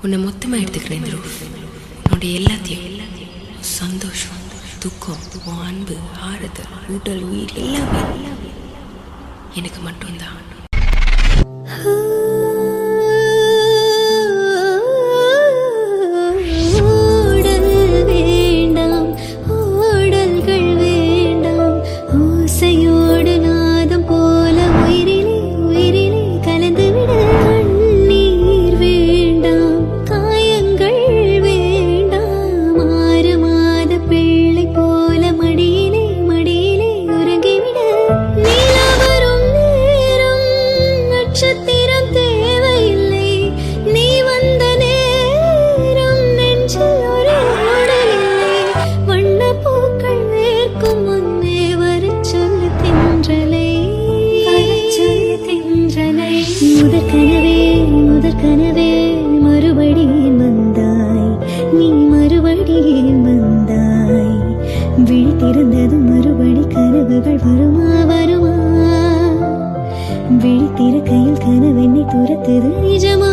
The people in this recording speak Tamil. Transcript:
உன்னை மொத்தமாக எடுத்துக்கிறேன் உன்னுடைய எல்லாத்தையும், சந்தோஷம், துக்கம், உன் அன்பு, ஆறுதல், உடல், உயிர் எல்லாமே எனக்கு மட்டும்தான். முதற்கனவே மறுபடியும் வந்தாய், நீ மறுபடியும் வந்தாய். விழித்திருந்ததும் மறுபடி கனவுகள் வருமா வருமா? விழித்திருக்கையில் கனவென்னை துரத்துது நிஜமா